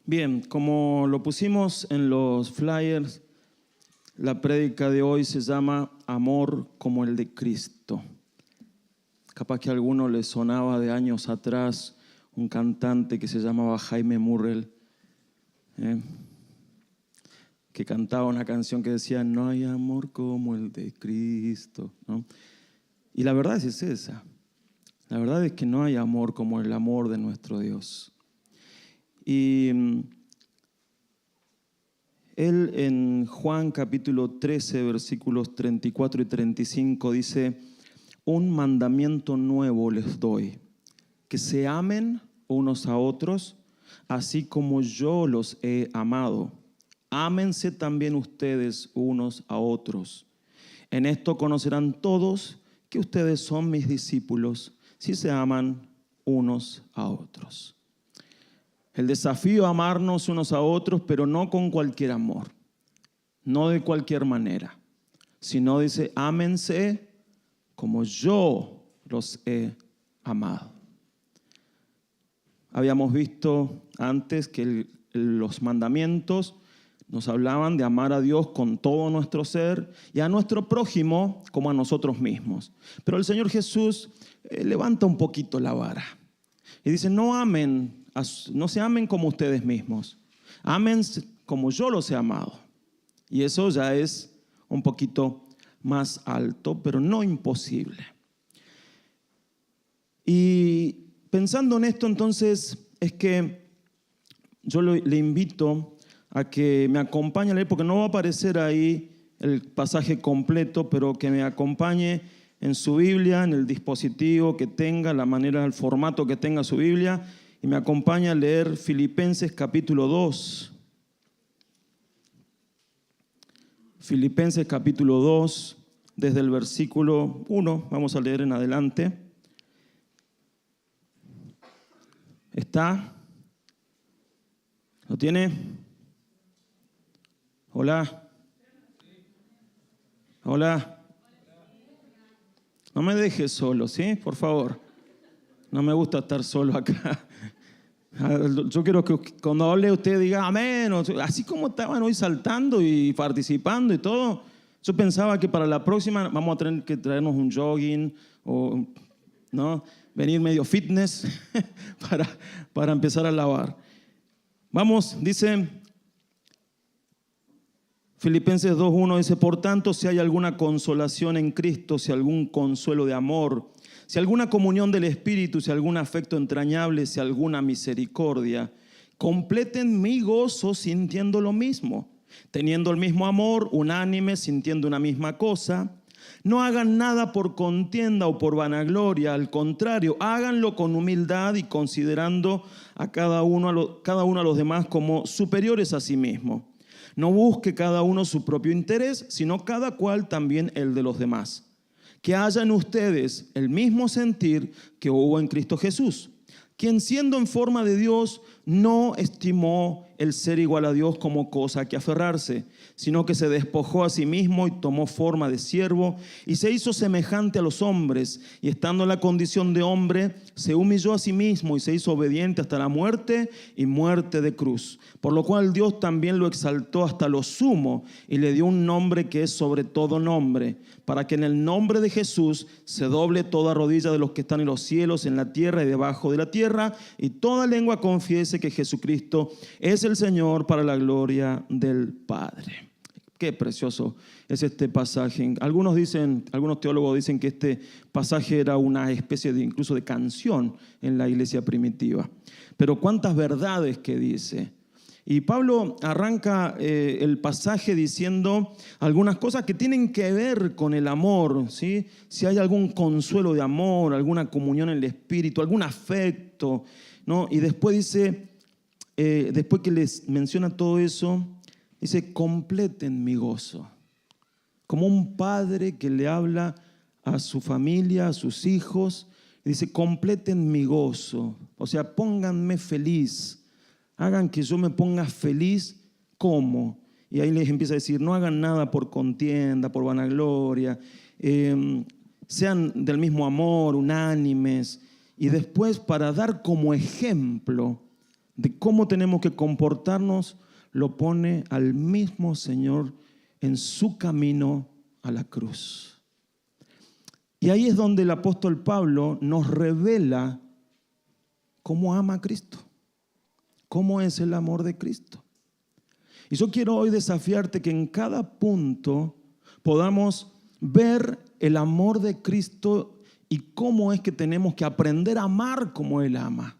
Bien, como lo pusimos en los flyers, la prédica de hoy se llama Amor como el de Cristo. Capaz que a alguno le sonaba de años atrás un cantante que se llamaba Jaime Murrell, que cantaba una canción que decía: no hay amor como el de Cristo, ¿no? Y la verdad es esa. La verdad es que no hay amor como el amor de nuestro Dios. Y él en Juan capítulo 13, versículos 34 y 35 dice: un mandamiento nuevo les doy, que se amen unos a otros, así como yo los he amado. Ámense también ustedes unos a otros. En esto conocerán todos que ustedes son mis discípulos, si se aman unos a otros. El desafío a amarnos unos a otros, pero no con cualquier amor, no de cualquier manera, sino dice: ámense como yo los he amado. Habíamos visto antes que los mandamientos nos hablaban de amar a Dios con todo nuestro ser y a nuestro prójimo como a nosotros mismos. Pero el Señor Jesús levanta un poquito la vara y dice: no se amen como ustedes mismos, amen como yo los he amado. Y eso ya es un poquito más alto, pero no imposible. Y pensando en esto, entonces, es que yo le invito a que me acompañe a leer, porque no va a aparecer ahí el pasaje completo, pero que me acompañe en su Biblia, en el dispositivo que tenga, la manera, el formato que tenga su Biblia, y me acompaña a leer Filipenses capítulo 2. Filipenses capítulo 2, desde el versículo 1, vamos a leer en adelante. ¿Está? ¿Lo tiene? Hola. Hola. No me dejes solo, ¿sí? Por favor. No me gusta estar solo acá. Yo quiero que cuando hable usted diga amén, así como estaban hoy saltando y participando y todo. Yo pensaba que para la próxima vamos a tener que traernos un jogging o ¿no? Venir medio fitness para empezar a alabar. Vamos, dice Filipenses 2:1, dice: por tanto, si hay alguna consolación en Cristo, si algún consuelo de amor, si alguna comunión del Espíritu, si algún afecto entrañable, si alguna misericordia, completen mi gozo sintiendo lo mismo, teniendo el mismo amor, unánime, sintiendo una misma cosa. No hagan nada por contienda o por vanagloria, al contrario, háganlo con humildad y considerando a cada uno a los demás como superiores a sí mismo. No busque cada uno su propio interés, sino cada cual también el de los demás. Que haya en ustedes el mismo sentir que hubo en Cristo Jesús, quien siendo en forma de Dios no estimó el ser igual a Dios como cosa a que aferrarse, sino que se despojó a sí mismo y tomó forma de siervo y se hizo semejante a los hombres, y estando en la condición de hombre se humilló a sí mismo y se hizo obediente hasta la muerte y muerte de cruz, por lo cual Dios también lo exaltó hasta lo sumo y le dio un nombre que es sobre todo nombre, para que en el nombre de Jesús se doble toda rodilla de los que están en los cielos, en la tierra y debajo de la tierra, y toda lengua confiese que Jesucristo es el Señor, para la gloria del Padre. Qué precioso es este pasaje. Algunos teólogos dicen que este pasaje era una especie de incluso de canción en la iglesia primitiva. Pero cuántas verdades que dice. Y Pablo arranca el pasaje diciendo algunas cosas que tienen que ver con el amor, ¿sí? Si hay algún consuelo de amor, alguna comunión en el Espíritu, algún afecto, ¿no? Y después dice, después que les menciona todo eso, dice: completen mi gozo. Como un padre que le habla a su familia, a sus hijos, y dice: completen mi gozo. O sea, pónganme feliz. Hagan que yo me ponga feliz. ¿Cómo? Y ahí les empieza a decir: no hagan nada por contienda, por vanagloria. Sean del mismo amor, unánimes. Y después, para dar como ejemplo, de cómo tenemos que comportarnos, lo pone al mismo Señor en su camino a la cruz. Y ahí es donde el apóstol Pablo nos revela cómo ama a Cristo, cómo es el amor de Cristo. Y yo quiero hoy desafiarte que en cada punto podamos ver el amor de Cristo y cómo es que tenemos que aprender a amar como Él ama.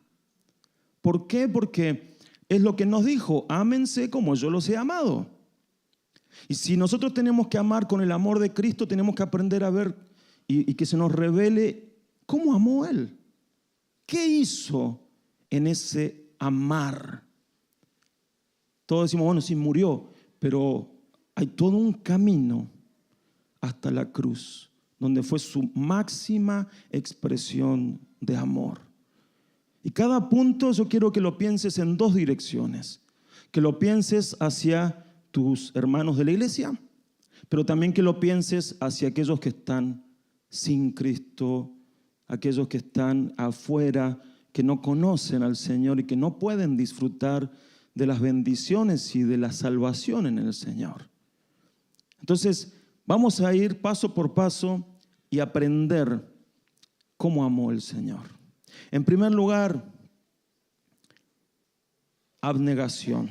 ¿Por qué? Porque es lo que nos dijo: ámense como yo los he amado. Y si nosotros tenemos que amar con el amor de Cristo, tenemos que aprender a ver y que se nos revele cómo amó Él. ¿Qué hizo en ese amar? Todos decimos, bueno, sí, murió, pero hay todo un camino hasta la cruz, donde fue su máxima expresión de amor. Y cada punto yo quiero que lo pienses en dos direcciones. Que lo pienses hacia tus hermanos de la iglesia, pero también que lo pienses hacia aquellos que están sin Cristo, aquellos que están afuera, que no conocen al Señor y que no pueden disfrutar de las bendiciones y de la salvación en el Señor. Entonces, vamos a ir paso por paso y aprender cómo amó el Señor. En primer lugar, abnegación.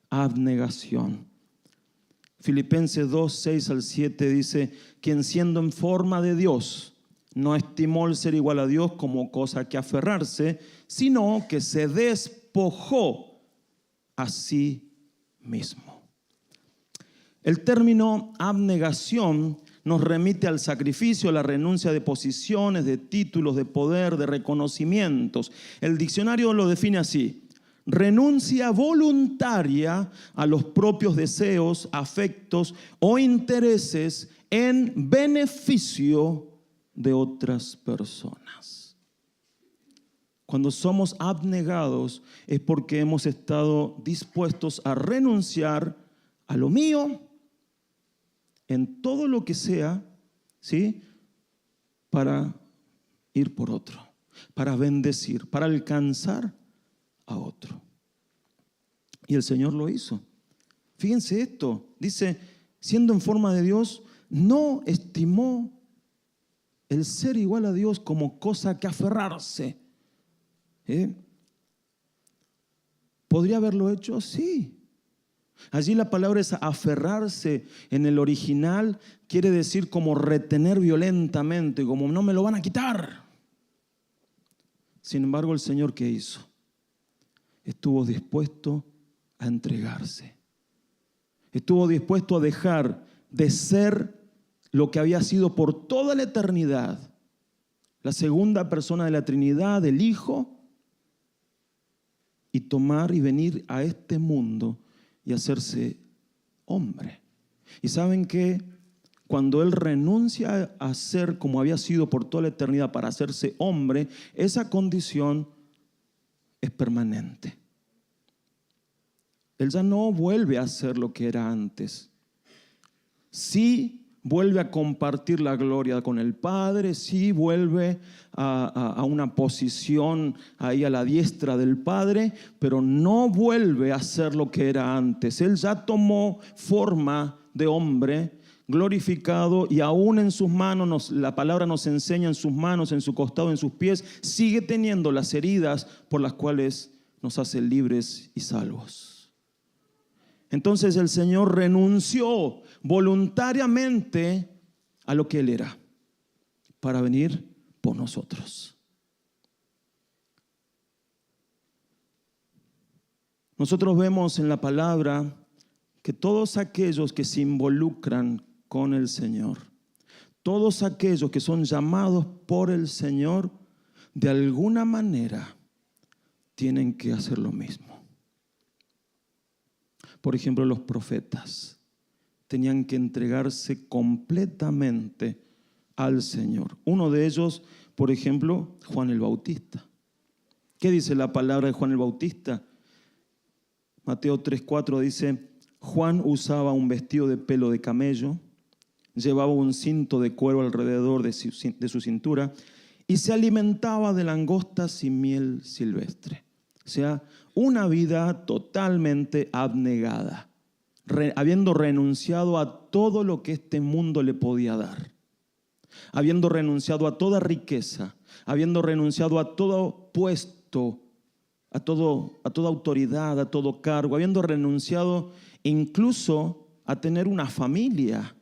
Abnegación. Filipenses 2, 6 al 7 dice: quien siendo en forma de Dios no estimó el ser igual a Dios como cosa que aferrarse, sino que se despojó a sí mismo. El término abnegación nos remite al sacrificio, a la renuncia de posiciones, de títulos, de poder, de reconocimientos. El diccionario lo define así: renuncia voluntaria a los propios deseos, afectos o intereses en beneficio de otras personas. Cuando somos abnegados es porque hemos estado dispuestos a renunciar a lo mío en todo lo que sea, ¿sí?, para ir por otro, para bendecir, para alcanzar a otro. Y el Señor lo hizo. Fíjense esto, dice, siendo en forma de Dios, no estimó el ser igual a Dios como cosa que aferrarse. ¿Podría haberlo hecho? Sí. Allí la palabra es aferrarse. En el original quiere decir como retener violentamente, como no me lo van a quitar. Sin embargo, el Señor, ¿qué hizo? Estuvo dispuesto a entregarse. Estuvo dispuesto a dejar de ser lo que había sido por toda la eternidad, la segunda persona de la Trinidad, el Hijo, y tomar y venir a este mundo y hacerse hombre. Y saben que cuando Él renuncia a ser como había sido por toda la eternidad para hacerse hombre, esa condición es permanente. Él ya no vuelve a ser lo que era antes. Sí vuelve a compartir la gloria con el Padre, sí vuelve a una posición ahí a la diestra del Padre, pero no vuelve a ser lo que era antes. Él ya tomó forma de hombre glorificado y aún en sus manos, la palabra nos enseña, en sus manos, en su costado, en sus pies, sigue teniendo las heridas por las cuales nos hace libres y salvos. Entonces el Señor renunció voluntariamente a lo que Él era para venir por nosotros. Nosotros vemos en la palabra que todos aquellos que se involucran con el Señor, todos aquellos que son llamados por el Señor, de alguna manera tienen que hacer lo mismo. Por ejemplo, los profetas tenían que entregarse completamente al Señor. Uno de ellos, por ejemplo, Juan el Bautista. ¿Qué dice la palabra de Juan el Bautista? Mateo 3:4 dice: Juan usaba un vestido de pelo de camello, llevaba un cinto de cuero alrededor de su cintura y se alimentaba de langostas y miel silvestre. O sea, una vida totalmente abnegada, habiendo renunciado a todo lo que este mundo le podía dar, habiendo renunciado a toda riqueza, habiendo renunciado a todo puesto, a toda autoridad, a todo cargo, habiendo renunciado incluso a tener una familia,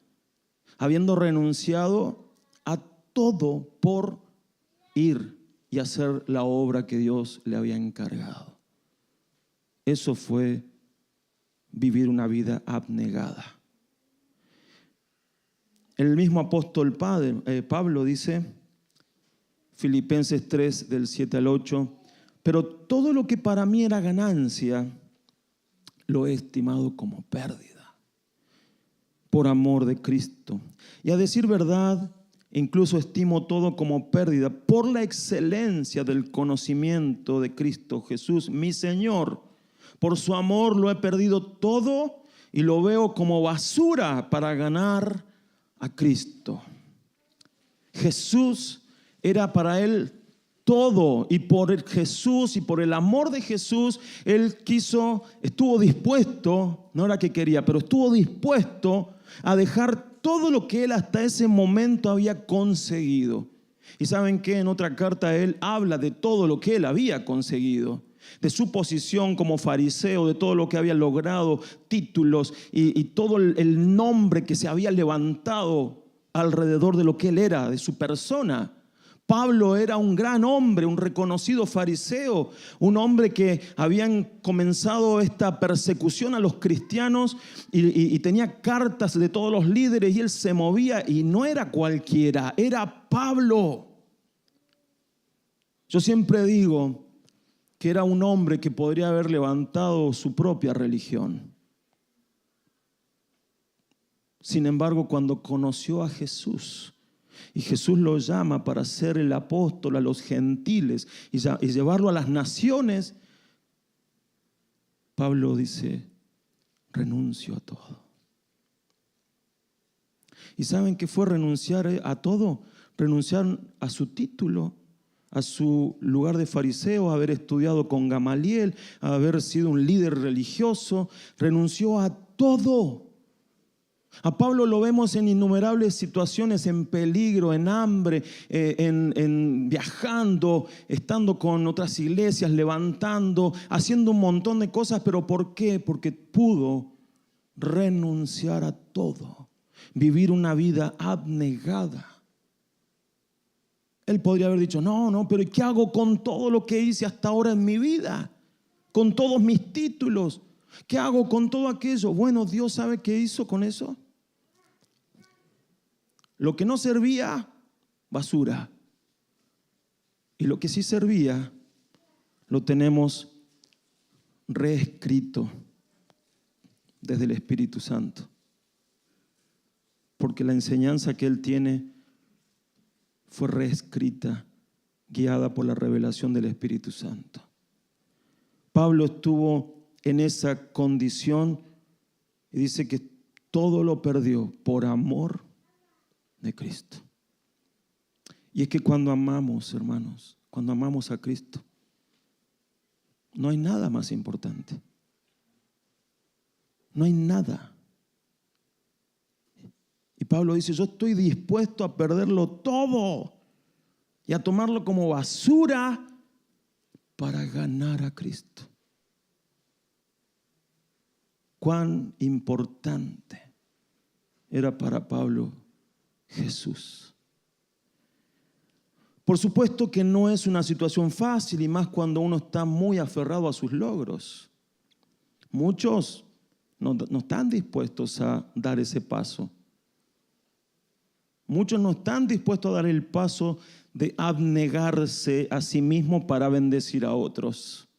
habiendo renunciado a todo por ir y hacer la obra que Dios le había encargado. Eso fue vivir una vida abnegada. El mismo apóstol Pablo dice, Filipenses 3, del 7 al 8, pero todo lo que para mí era ganancia, lo he estimado como pérdida, por amor de Cristo. Y a decir verdad, incluso estimo todo como pérdida, por la excelencia del conocimiento de Cristo Jesús, mi Señor. Por su amor lo he perdido todo y lo veo como basura para ganar a Cristo. Jesús era para él todo, y por Jesús y por el amor de Jesús, él estuvo dispuesto, no era que quería, pero estuvo dispuesto a dejar todo lo que él hasta ese momento había conseguido. Y ¿saben qué? En otra carta él habla de todo lo que él había conseguido, de su posición como fariseo, de todo lo que había logrado, títulos y todo el nombre que se había levantado alrededor de lo que él era, de su persona. Pablo era un gran hombre, un reconocido fariseo, un hombre que habían comenzado esta persecución a los cristianos y tenía cartas de todos los líderes y él se movía y no era cualquiera, era Pablo. Yo siempre digo que era un hombre que podría haber levantado su propia religión. Sin embargo, cuando conoció a Jesús, y Jesús lo llama para ser el apóstol a los gentiles y llevarlo a las naciones, Pablo dice, renuncio a todo. ¿Y saben qué fue renunciar a todo? Renunciar a su título, a su lugar de fariseo, a haber estudiado con Gamaliel, a haber sido un líder religioso. Renunció a todo. A Pablo lo vemos en innumerables situaciones, en peligro, en hambre, en viajando, estando con otras iglesias, levantando, haciendo un montón de cosas. ¿Pero por qué? Porque pudo renunciar a todo, vivir una vida abnegada. Él podría haber dicho, no, pero ¿qué hago con todo lo que hice hasta ahora en mi vida? Con todos mis títulos. ¿Qué hago con todo aquello? Bueno, Dios sabe qué hizo con eso. Lo que no servía, basura. Y lo que sí servía, lo tenemos reescrito desde el Espíritu Santo. Porque la enseñanza que Él tiene fue reescrita, guiada por la revelación del Espíritu Santo. Pablo estuvo en esa condición y dice que todo lo perdió por amor de Cristo. Y es que cuando amamos, hermanos, cuando amamos a Cristo, no hay nada más importante. No hay nada. Y Pablo dice, yo estoy dispuesto a perderlo todo y a tomarlo como basura para ganar a Cristo. Cuán importante era para Pablo Jesús. Por supuesto que no es una situación fácil, y más cuando uno está muy aferrado a sus logros. Muchos no están dispuestos a dar ese paso. Muchos no están dispuestos a dar el paso de abnegarse a sí mismo para bendecir a otros,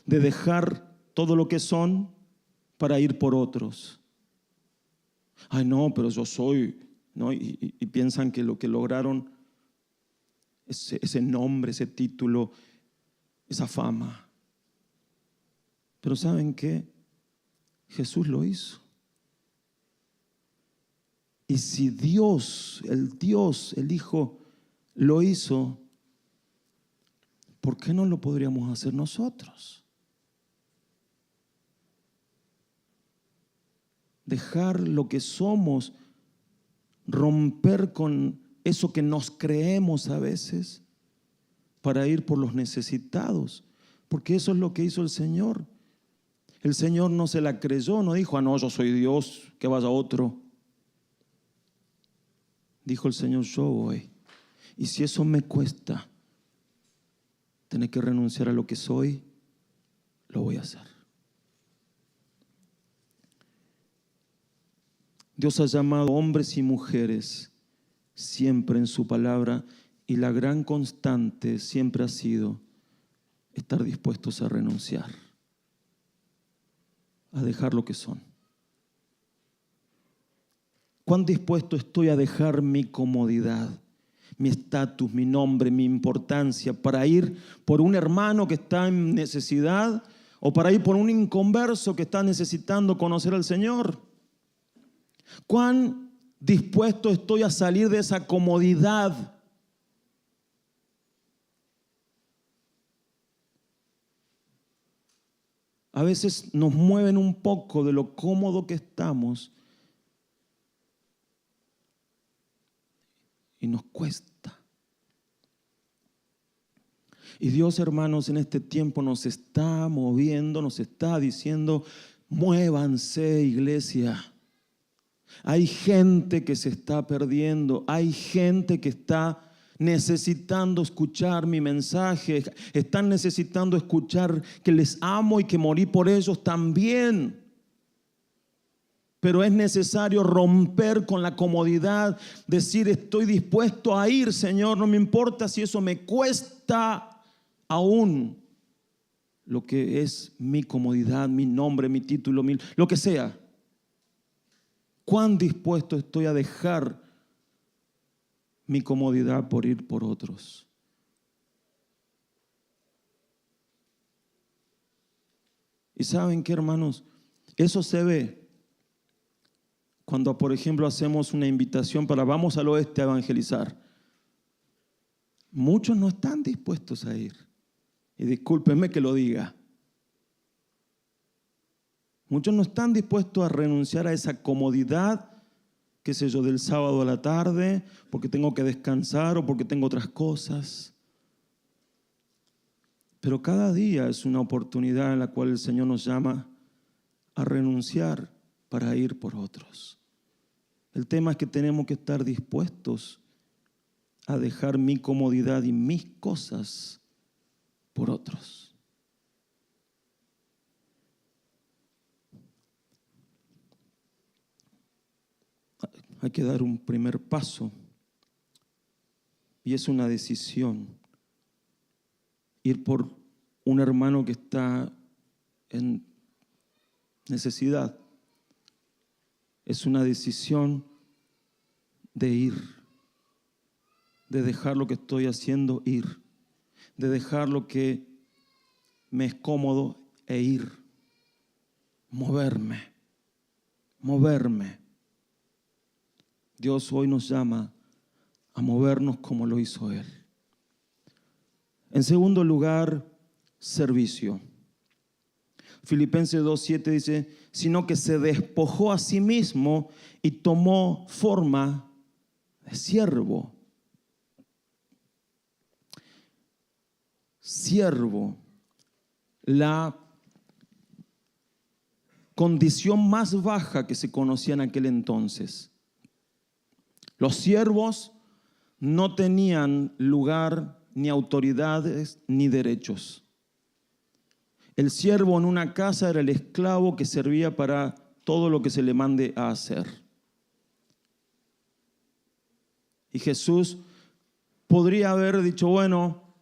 de dejar todo lo que son para ir por otros. Ay, no, pero yo soy, ¿no? Y piensan que lo que lograron, ese nombre, ese título, esa fama. Pero ¿saben qué? Jesús lo hizo. Y si Dios, el Hijo, lo hizo, ¿por qué no lo podríamos hacer nosotros? Dejar lo que somos, romper con eso que nos creemos a veces para ir por los necesitados, porque eso es lo que hizo el Señor. El Señor no se la creyó, no dijo, no, yo soy Dios, que vaya otro. Dijo el Señor, yo voy. Y si eso me cuesta tener que renunciar a lo que soy, lo voy a hacer. Dios ha llamado hombres y mujeres siempre en su palabra, y la gran constante siempre ha sido estar dispuestos a renunciar, a dejar lo que son. ¿Cuán dispuesto estoy a dejar mi comodidad, mi estatus, mi nombre, mi importancia para ir por un hermano que está en necesidad o para ir por un inconverso que está necesitando conocer al Señor? ¿Cuán dispuesto estoy a salir de esa comodidad? A veces nos mueven un poco de lo cómodo que estamos y nos cuesta. Y Dios, hermanos, en este tiempo nos está moviendo, nos está diciendo, muévanse, iglesia. Hay gente que se está perdiendo, hay gente que está necesitando escuchar mi mensaje, están necesitando escuchar que les amo y que morí por ellos también. Pero es necesario romper con la comodidad, decir estoy dispuesto a ir, Señor, no me importa si eso me cuesta aún lo que es mi comodidad, mi nombre, mi título, lo que sea. ¿Cuán dispuesto estoy a dejar mi comodidad por ir por otros? Y ¿saben qué, hermanos? Eso se ve cuando, por ejemplo, hacemos una invitación para vamos al oeste a evangelizar. Muchos no están dispuestos a ir. Y discúlpenme que lo diga. Muchos no están dispuestos a renunciar a esa comodidad, qué sé yo, del sábado a la tarde, porque tengo que descansar o porque tengo otras cosas. Pero cada día es una oportunidad en la cual el Señor nos llama a renunciar para ir por otros. El tema es que tenemos que estar dispuestos a dejar mi comodidad y mis cosas por otros. Hay que dar un primer paso y es una decisión. Ir por un hermano que está en necesidad. Es una decisión de ir, de dejar lo que estoy haciendo ir, de dejar lo que me es cómodo e ir, moverme. Dios hoy nos llama a movernos como lo hizo Él. En segundo lugar, servicio. Filipenses 2:7 dice, sino que se despojó a sí mismo y tomó forma de siervo. Siervo, la condición más baja que se conocía en aquel entonces. Los siervos no tenían lugar, ni autoridades, ni derechos. El siervo en una casa era el esclavo que servía para todo lo que se le mande a hacer. Y Jesús podría haber dicho, bueno,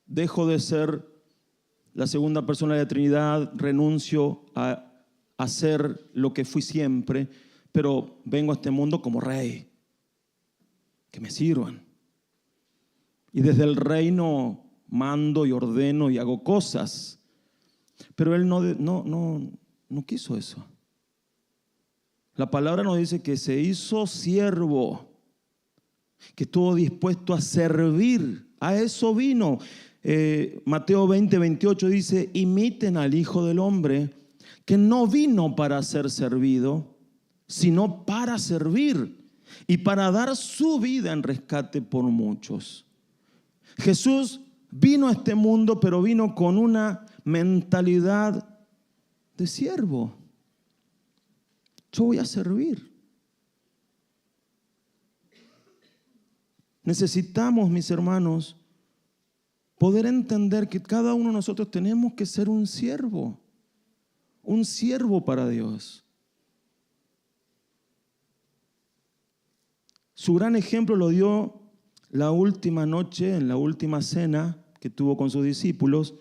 dejo de ser la segunda persona de la Trinidad, renuncio a hacer lo que fui siempre, pero vengo a este mundo como rey, que me sirvan. Y desde el reino mando y ordeno y hago cosas. Pero Él no quiso eso. La palabra nos dice que se hizo siervo, que estuvo dispuesto a servir. A eso vino. Mateo 20, 28 dice: imiten al Hijo del Hombre, que no vino para ser servido, sino para servir y para dar su vida en rescate por muchos. Jesús vino a este mundo, pero vino con una mentalidad de siervo. Yo voy a servir. Necesitamos, mis hermanos, poder entender que cada uno de nosotros tenemos que ser un siervo para Dios. Su gran ejemplo lo dio la última noche, en la última cena que tuvo con sus discípulos,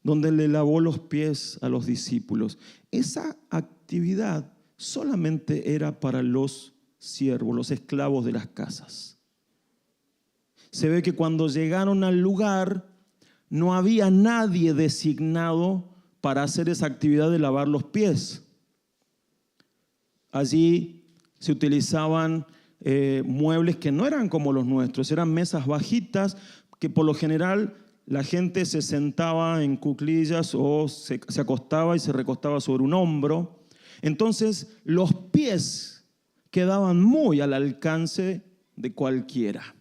donde le lavó los pies a los discípulos. Esa actividad solamente era para los siervos, los esclavos de las casas. Se ve que cuando llegaron al lugar no había nadie designado para hacer esa actividad de lavar los pies. Allí se utilizaban muebles que no eran como los nuestros, eran mesas bajitas que por lo general la gente se sentaba en cuclillas o se acostaba y se recostaba sobre un hombro. Entonces los pies quedaban muy al alcance de cualquiera.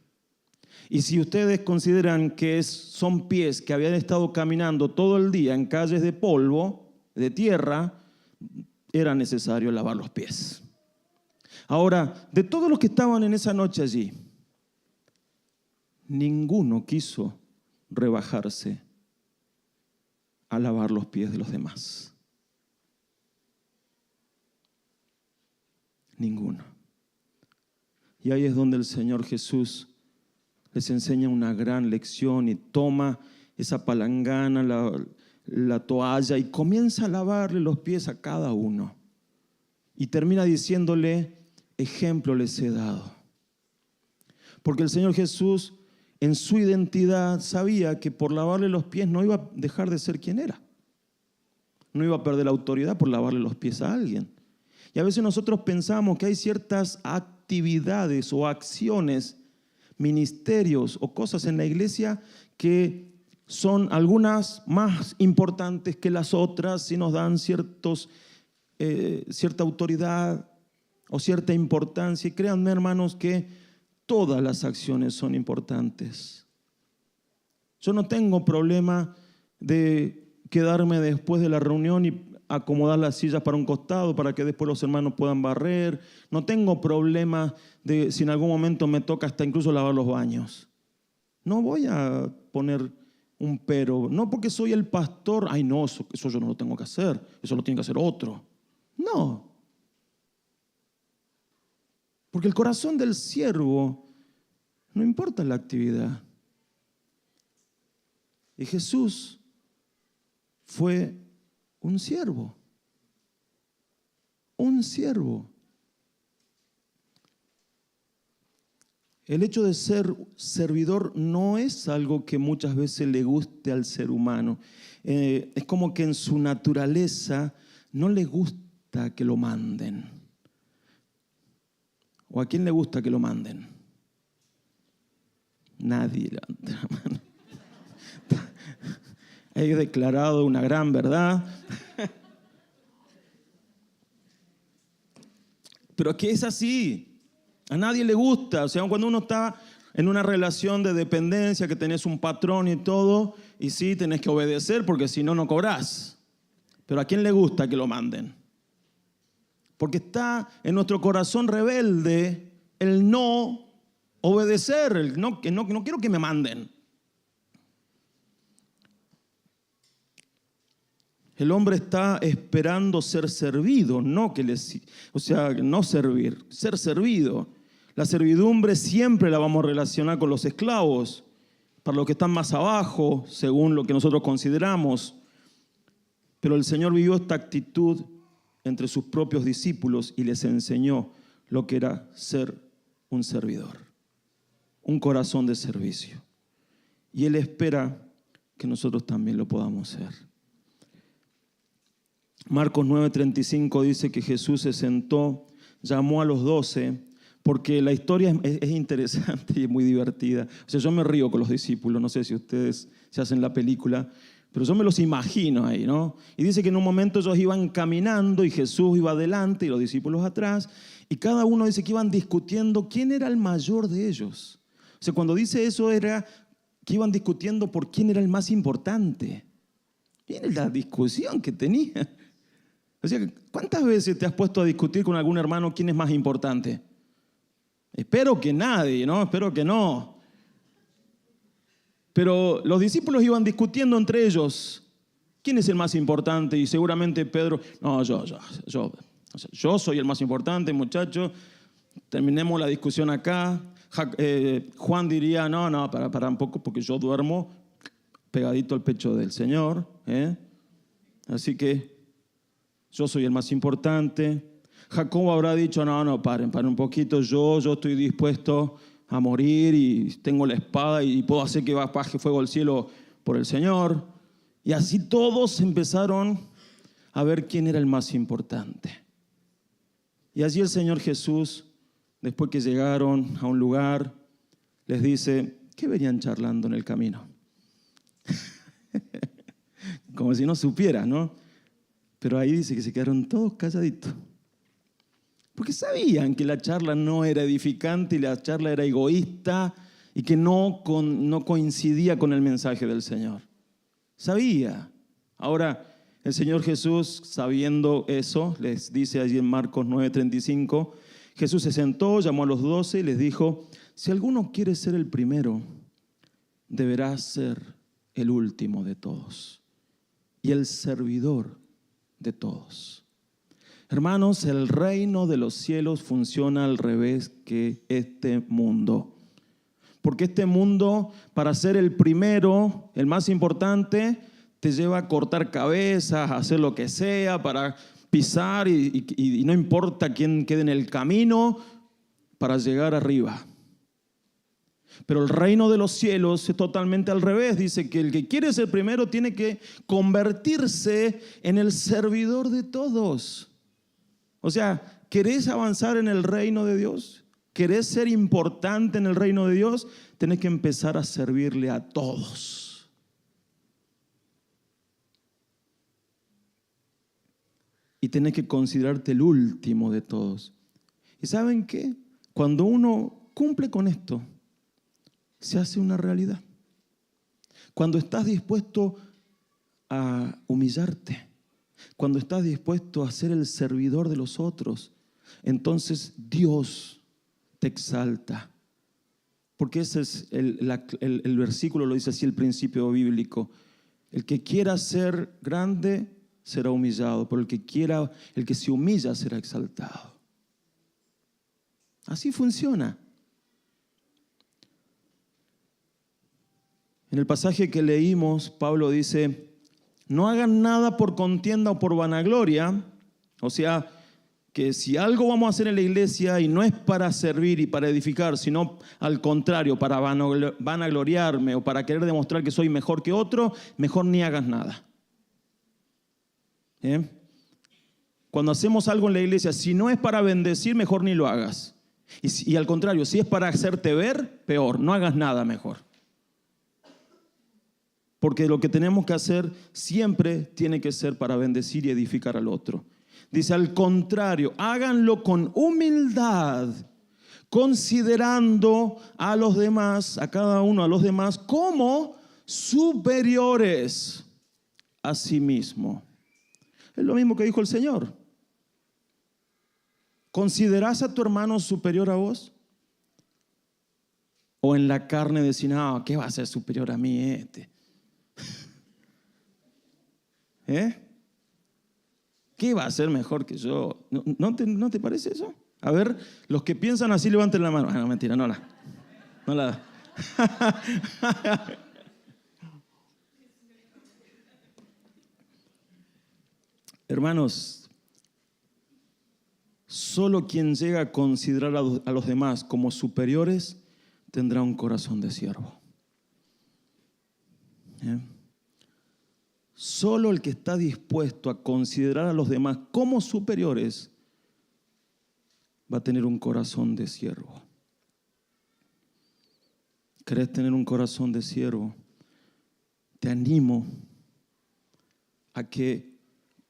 Y si ustedes consideran que son pies que habían estado caminando todo el día en calles de polvo, de tierra, era necesario lavar los pies. Ahora, de todos los que estaban en esa noche allí, ninguno quiso rebajarse a lavar los pies de los demás. Ninguno. Y ahí es donde el Señor Jesús les enseña una gran lección y toma esa palangana, la toalla y comienza a lavarle los pies a cada uno. Y termina diciéndole: ejemplo les he dado. Porque el Señor Jesús, en su identidad, sabía que por lavarle los pies no iba a dejar de ser quien era. No iba a perder la autoridad por lavarle los pies a alguien. Y a veces nosotros pensamos que hay ciertas actividades o acciones, ministerios o cosas en la iglesia que son algunas más importantes que las otras y nos dan cierta autoridad o cierta importancia. Y créanme, hermanos, que todas las acciones son importantes. Yo no tengo problema de quedarme después de la reunión y acomodar las sillas para un costado para que después los hermanos puedan barrer. No tengo problema de si en algún momento me toca hasta incluso lavar los baños. No voy a poner un pero. No porque soy el pastor, ay no, eso yo no lo tengo que hacer, eso lo tiene que hacer otro. No. Porque el corazón del siervo no importa la actividad. Y Jesús fue un siervo. Un siervo. El hecho de ser servidor no es algo que muchas veces le guste al ser humano. Es como que en su naturaleza no le gusta que lo manden. ¿O a quién le gusta que lo manden? Nadie levanta la mano. He declarado una gran verdad. Pero es que es así. A nadie le gusta. O sea, cuando uno está en una relación de dependencia, que tenés un patrón y todo, y sí, tenés que obedecer porque si no, no cobrás. Pero ¿a quién le gusta que lo manden? Porque está en nuestro corazón rebelde el no obedecer, el no quiero que me manden. El hombre está esperando ser servido, no servir, ser servido. La servidumbre siempre la vamos a relacionar con los esclavos, para los que están más abajo, según lo que nosotros consideramos. Pero el Señor vivió esta actitud entre sus propios discípulos y les enseñó lo que era ser un servidor, un corazón de servicio. Y Él espera que nosotros también lo podamos ser. Marcos 9:35 dice que Jesús se sentó, llamó a los 12, porque la historia es interesante y es muy divertida. O sea, yo me río con los discípulos, no sé si ustedes se hacen la película, pero yo me los imagino ahí, ¿no? Y dice que en un momento ellos iban caminando y Jesús iba adelante y los discípulos atrás, y cada uno dice que iban discutiendo quién era el mayor de ellos. O sea, cuando dice eso era que iban discutiendo por quién era el más importante. Miren la discusión que tenía. O sea, ¿cuántas veces te has puesto a discutir con algún hermano quién es más importante? Espero que nadie, ¿no? Espero que no. Pero los discípulos iban discutiendo entre ellos quién es el más importante y seguramente Pedro, no, yo soy el más importante, muchachos, terminemos la discusión acá. Juan diría, no, para un poco porque yo duermo pegadito al pecho del Señor, así que yo soy el más importante. Jacobo habrá dicho, no, paren un poquito, yo estoy dispuesto a morir y tengo la espada y puedo hacer que baje fuego al cielo por el Señor. Y así todos empezaron a ver quién era el más importante. Y allí el Señor Jesús, después que llegaron a un lugar, les dice, ¿qué venían charlando en el camino? Como si no supiera, ¿no? Pero ahí dice que se quedaron todos calladitos. Porque sabían que la charla no era edificante y la charla era egoísta y que no coincidía con el mensaje del Señor. Sabía. Ahora, el Señor Jesús, sabiendo eso, les dice allí en Marcos 9:35, Jesús se sentó, llamó a los 12 y les dijo, si alguno quiere ser el primero, deberá ser el último de todos y el servidor de todos. Hermanos, el reino de los cielos funciona al revés que este mundo. Porque este mundo, para ser el primero, el más importante, te lleva a cortar cabezas, a hacer lo que sea, para pisar y no importa quién quede en el camino para llegar arriba. Pero el reino de los cielos es totalmente al revés. Dice que el que quiere ser primero tiene que convertirse en el servidor de todos. O sea, ¿querés avanzar en el reino de Dios? ¿Querés ser importante en el reino de Dios? Tenés que empezar a servirle a todos. Y tenés que considerarte el último de todos. ¿Y saben qué? Cuando uno cumple con esto, se hace una realidad. Cuando estás dispuesto a humillarte, cuando estás dispuesto a ser el servidor de los otros, entonces Dios te exalta. Porque ese es el versículo, lo dice así el principio bíblico. El que quiera ser grande será humillado, pero el que se humilla será exaltado. Así funciona. En el pasaje que leímos, Pablo dice, no hagan nada por contienda o por vanagloria. O sea, que si algo vamos a hacer en la iglesia y no es para servir y para edificar, sino al contrario, para vanagloriarme o para querer demostrar que soy mejor que otro, mejor ni hagas nada. Cuando hacemos algo en la iglesia, si no es para bendecir, mejor ni lo hagas. Y al contrario, si es para hacerte ver, peor, no hagas nada mejor. Porque lo que tenemos que hacer siempre tiene que ser para bendecir y edificar al otro. Dice, al contrario, háganlo con humildad, considerando a los demás, a cada uno, a los demás, como superiores a sí mismo. Es lo mismo que dijo el Señor. ¿Considerás a tu hermano superior a vos? O en la carne decir, no, ¿qué va a ser superior a mí este? ¿Qué va a ser mejor que yo? ¿No te parece eso? A ver, los que piensan así levanten la mano. No, mentira, no la. Hermanos, solo quien llega a considerar a los demás como superiores tendrá un corazón de siervo. Solo el que está dispuesto a considerar a los demás como superiores va a tener un corazón de siervo. ¿Querés tener un corazón de siervo? Te animo a que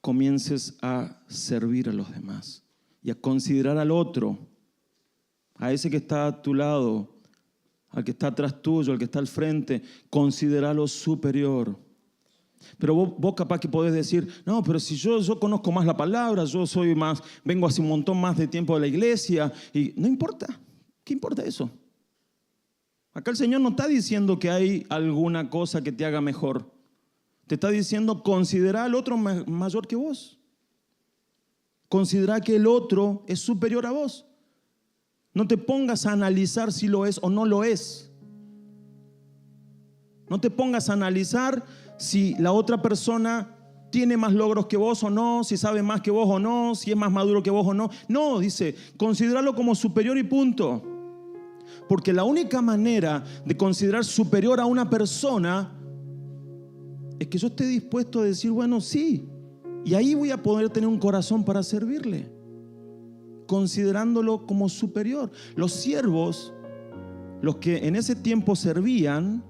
comiences a servir a los demás y a considerar al otro, a ese que está a tu lado, al que está atrás tuyo, al que está al frente, considerarlo superior. Pero vos capaz que podés decir, no, pero si yo conozco más la palabra, yo soy más, vengo hace un montón más de tiempo de la iglesia, y no importa, ¿qué importa eso? Acá el Señor no está diciendo que hay alguna cosa que te haga mejor. Te está diciendo, considera al otro mayor que vos. Considera que el otro es superior a vos. No te pongas a analizar si lo es o no lo es. No te pongas a analizar si la otra persona tiene más logros que vos o no, si sabe más que vos o no, si es más maduro que vos o no. No, dice, considéralo como superior y punto. Porque la única manera de considerar superior a una persona es que yo esté dispuesto a decir, bueno, sí, y ahí voy a poder tener un corazón para servirle, considerándolo como superior. Los siervos, los que en ese tiempo servían,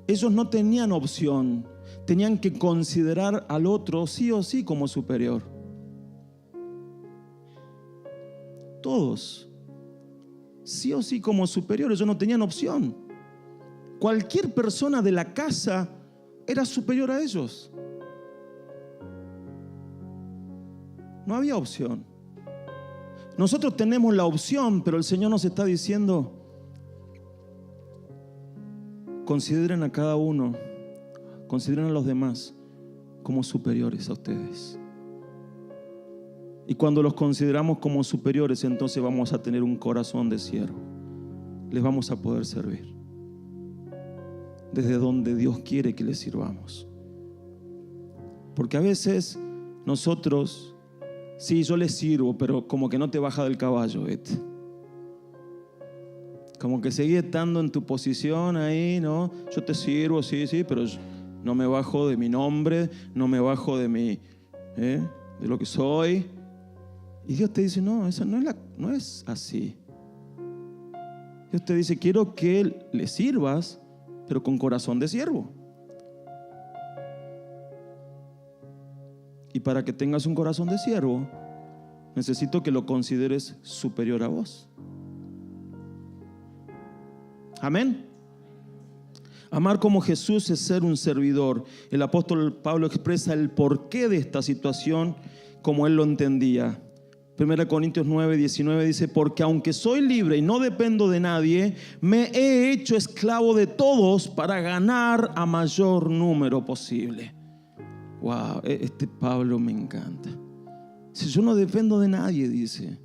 ellos no tenían opción, tenían que considerar al otro sí o sí como superior. Todos, sí o sí como superior, ellos no tenían opción. Cualquier persona de la casa era superior a ellos. No había opción. Nosotros tenemos la opción, pero el Señor nos está diciendo, consideren a cada uno, consideren a los demás como superiores a ustedes. Y cuando los consideramos como superiores, entonces vamos a tener un corazón de siervo. Les vamos a poder servir desde donde Dios quiere que les sirvamos. Porque a veces nosotros, sí, yo les sirvo, pero como que no te baja del caballo, ¿viste? Como que seguí estando en tu posición ahí, ¿no? Yo te sirvo, sí, pero no me bajo de mi nombre, no me bajo de mi, de lo que soy. Y Dios te dice, no, esa no es así. Dios te dice, quiero que le sirvas, pero con corazón de siervo. Y para que tengas un corazón de siervo, necesito que lo consideres superior a vos. Amén. Amar como Jesús es ser un servidor. El apóstol Pablo expresa el porqué de esta situación como él lo entendía. 1 Corintios 9:19 dice, porque aunque soy libre y no dependo de nadie, me he hecho esclavo de todos para ganar a mayor número posible. Wow, este Pablo me encanta. Si yo no dependo de nadie, dice,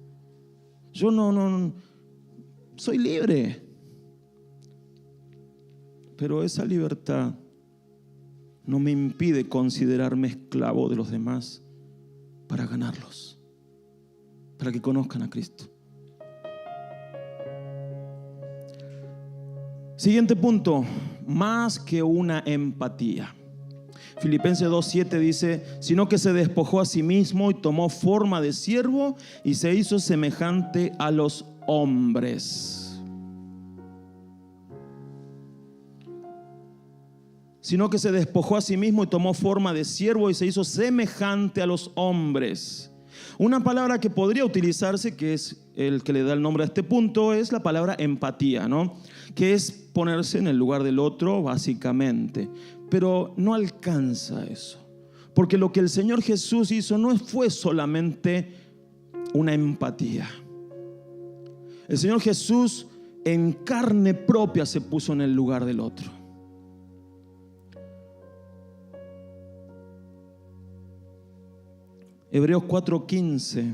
yo no soy libre. Pero esa libertad no me impide considerarme esclavo de los demás para ganarlos, para que conozcan a Cristo. Siguiente punto, más que una empatía. Filipenses 2:7 dice, sino que se despojó a sí mismo y tomó forma de siervo y se hizo semejante a los hombres. Sino que se despojó a sí mismo y tomó forma de siervo y se hizo semejante a los hombres. Una palabra que podría utilizarse, que es el que le da el nombre a este punto, es la palabra empatía, ¿no? Que es ponerse en el lugar del otro, básicamente. Pero no alcanza eso. Porque lo que el Señor Jesús hizo no fue solamente una empatía. El Señor Jesús en carne propia se puso en el lugar del otro. Hebreos 4:15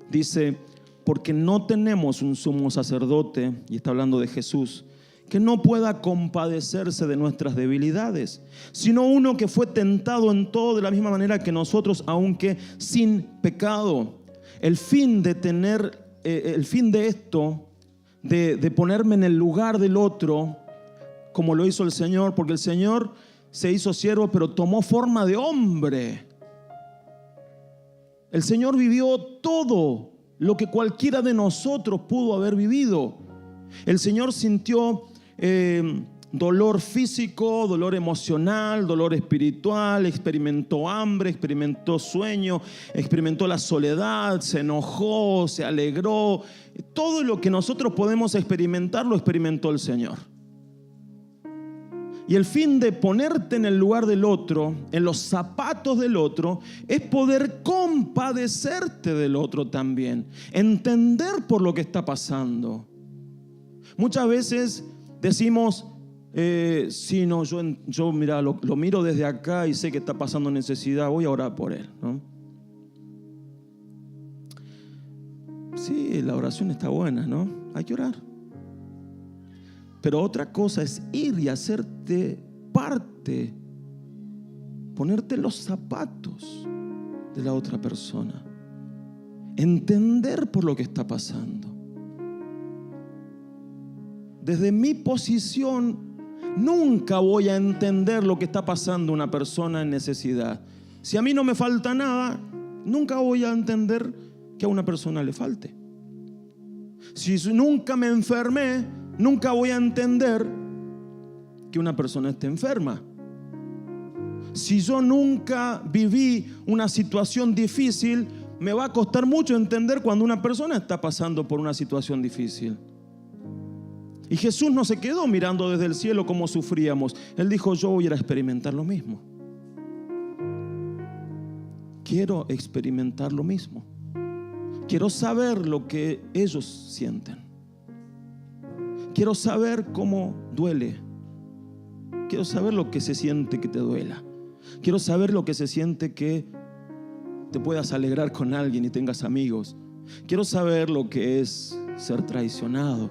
dice, porque no tenemos un sumo sacerdote, y está hablando de Jesús, que no pueda compadecerse de nuestras debilidades, sino uno que fue tentado en todo de la misma manera que nosotros, aunque sin pecado. El fin de esto, de ponerme en el lugar del otro, como lo hizo el Señor, porque el Señor se hizo siervo, pero tomó forma de hombre. El Señor vivió todo lo que cualquiera de nosotros pudo haber vivido. El Señor sintió dolor físico, dolor emocional, dolor espiritual, experimentó hambre, experimentó sueño, experimentó la soledad, se enojó, se alegró. Todo lo que nosotros podemos experimentar lo experimentó el Señor. Y el fin de ponerte en el lugar del otro, en los zapatos del otro, es poder compadecerte del otro también, entender por lo que está pasando. Muchas veces decimos, sí, no, yo mira, lo miro desde acá y sé que está pasando necesidad, voy a orar por él, ¿no? Sí, la oración está buena, ¿no? Hay que orar. Pero otra cosa es ir y hacerte parte, ponerte los zapatos de la otra persona, entender por lo que está pasando. Desde mi posición nunca voy a entender lo que está pasando una persona en necesidad. Si a mí no me falta nada, nunca voy a entender que a una persona le falte. Si nunca me enfermé, nunca voy a entender que una persona esté enferma. Si yo nunca viví una situación difícil, me va a costar mucho entender cuando una persona está pasando por una situación difícil. Y Jesús no se quedó mirando desde el cielo cómo sufríamos. Él dijo, yo voy a ir a experimentar lo mismo. Quiero experimentar lo mismo. Quiero saber lo que ellos sienten. Quiero saber cómo duele. Quiero saber lo que se siente que te duela. Quiero saber lo que se siente que te puedas alegrar con alguien y tengas amigos. Quiero saber lo que es ser traicionado.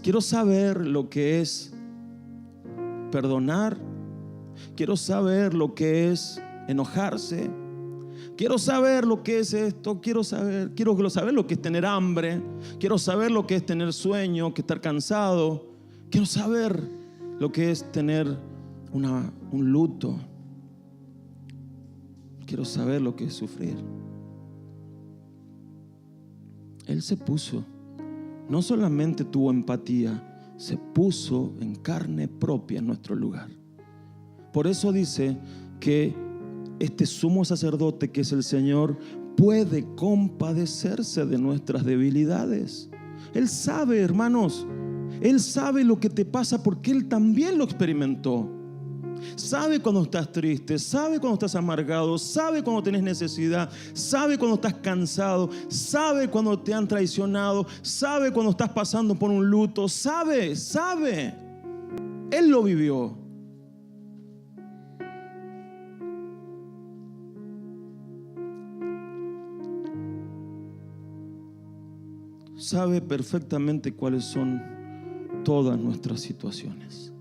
Quiero saber lo que es perdonar. Quiero saber lo que es enojarse. Quiero saber lo que es esto. Quiero saber lo que es tener hambre. Quiero saber lo que es tener sueño, que estar cansado. Quiero saber lo que es tener un luto. Quiero saber lo que es sufrir. Él se puso, no solamente tuvo empatía, se puso en carne propia en nuestro lugar. Por eso dice que este sumo sacerdote, que es el Señor, puede compadecerse de nuestras debilidades. Él sabe, hermanos, Él sabe lo que te pasa porque Él también lo experimentó. Sabe cuando estás triste, sabe cuando estás amargado, sabe cuando tienes necesidad, sabe cuando estás cansado, sabe cuando te han traicionado, sabe cuando estás pasando por un luto, sabe. Él lo vivió. Sabe perfectamente cuáles son todas nuestras situaciones,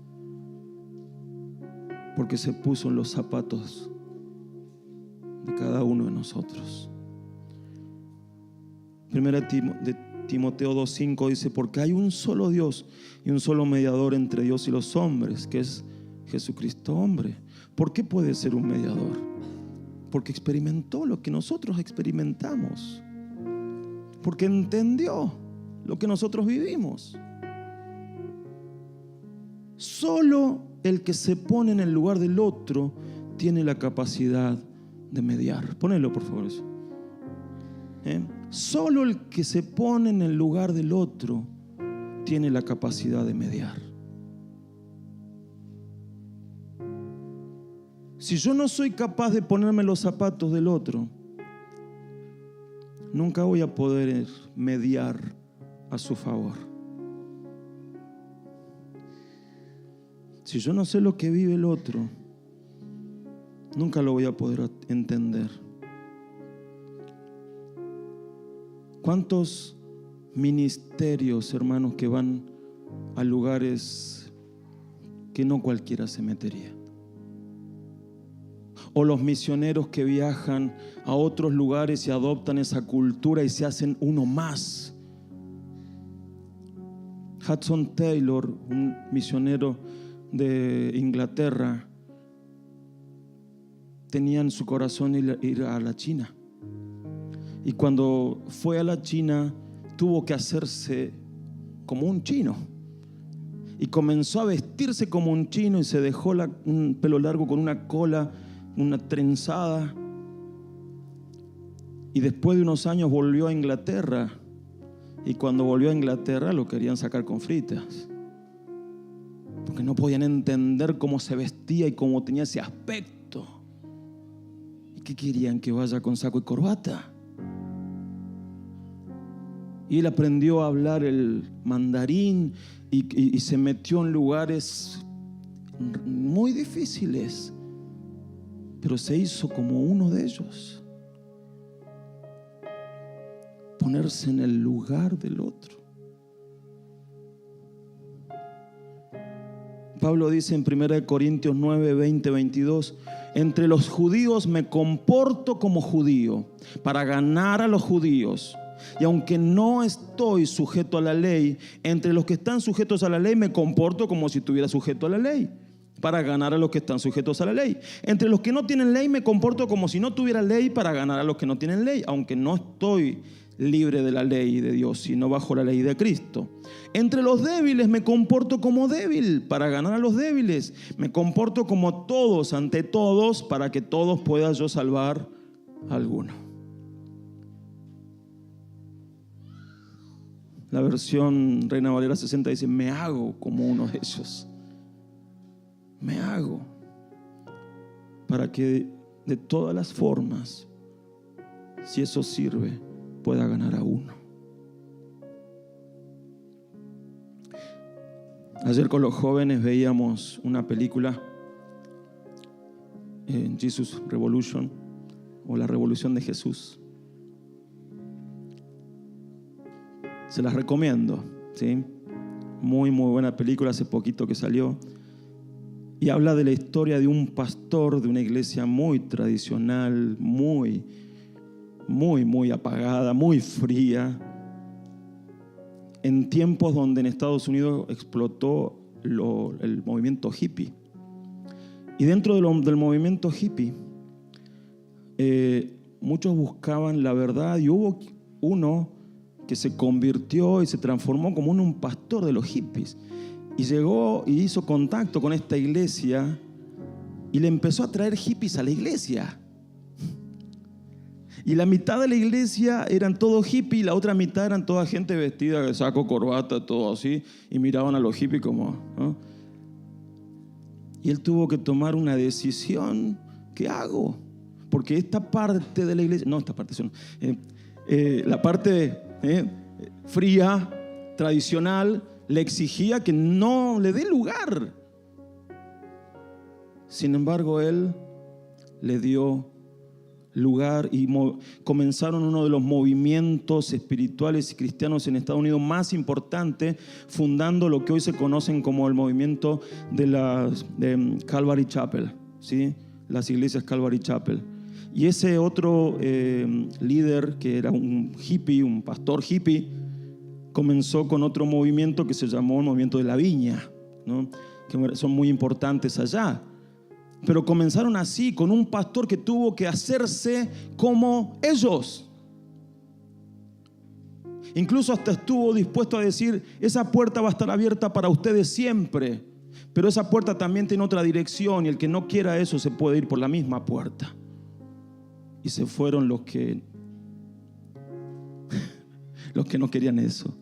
porque se puso en los zapatos de cada uno de nosotros. Primera de Timoteo 2:5 dice, porque hay un solo Dios y un solo mediador entre Dios y los hombres, que es Jesucristo hombre. ¿Por qué puede ser un mediador? Porque experimentó lo que nosotros experimentamos, porque entendió lo que nosotros vivimos. Solo el que se pone en el lugar del otro tiene la capacidad de mediar. Ponelo, por favor, eso. Solo el que se pone en el lugar del otro tiene la capacidad de mediar. Si yo no soy capaz de ponerme los zapatos del otro, nunca voy a poder mediar a su favor. Si yo no sé lo que vive el otro, nunca lo voy a poder entender. ¿Cuántos ministerios, hermanos, que van a lugares que no cualquiera se metería? O los misioneros que viajan a otros lugares y adoptan esa cultura y se hacen uno más. Hudson Taylor, un misionero de Inglaterra, tenía en su corazón ir a la China. Y cuando fue a la China, tuvo que hacerse como un chino. Y comenzó a vestirse como un chino y se dejó un pelo largo con una cola, una trenzada. Y después de unos años volvió a Inglaterra. Y cuando volvió a Inglaterra lo querían sacar con fritas. Porque no podían entender cómo se vestía y cómo tenía ese aspecto. ¿Y qué querían? ¿Que vaya con saco y corbata? Y él aprendió a hablar el mandarín y se metió en lugares muy difíciles, pero se hizo como uno de ellos. Ponerse en el lugar del otro. Pablo dice en 1 Corintios 9, 20, 22: entre los judíos me comporto como judío para ganar a los judíos. Y aunque no estoy sujeto a la ley, entre los que están sujetos a la ley me comporto como si estuviera sujeto a la ley, para ganar a los que están sujetos a la ley. Entre los que no tienen ley me comporto como si no tuviera ley, para ganar a los que no tienen ley, aunque no estoy libre de la ley de Dios, sino bajo la ley de Cristo. Entre los débiles me comporto como débil, para ganar a los débiles. Me comporto como todos ante todos, para que todos puedan yo salvar a alguno. La versión Reina Valera 60 dice: me hago como uno de ellos. Me hago, para que de todas las formas, si eso sirve, pueda ganar a uno. Ayer con los jóvenes veíamos una película, Jesus Revolution, o La Revolución de Jesús. Se las recomiendo, ¿sí? Muy buena película, hace poquito que salió. Y habla de la historia de un pastor de una iglesia muy tradicional, muy apagada, muy fría, en tiempos donde en Estados Unidos explotó el movimiento hippie. Y dentro del movimiento hippie, muchos buscaban la verdad, y hubo uno que se convirtió y se transformó como un pastor de los hippies. Y llegó y hizo contacto con esta iglesia y le empezó a traer hippies a la iglesia. Y la mitad de la iglesia eran todos hippies, y la otra mitad eran toda gente vestida de saco, corbata, todo así, y miraban a los hippies como, ¿no? Y él tuvo que tomar una decisión. ¿Qué hago? Porque esta parte de la iglesia, no esta parte, la parte fría, tradicional, le exigía que no le dé lugar. Sin embargo, él le dio lugar y comenzaron uno de los movimientos espirituales y cristianos en Estados Unidos más importantes, fundando lo que hoy se conocen como el movimiento de Calvary Chapel, ¿sí? Las iglesias Calvary Chapel. Y ese otro líder, que era un hippie, un pastor hippie, comenzó con otro movimiento que se llamó el movimiento de la viña, ¿no? Que son muy importantes allá. Pero comenzaron así, con un pastor que tuvo que hacerse como ellos. Incluso hasta estuvo dispuesto a decir: esa puerta va a estar abierta para ustedes siempre, pero esa puerta también tiene otra dirección, y el que no quiera eso se puede ir por la misma puerta. Y se fueron los que no querían eso.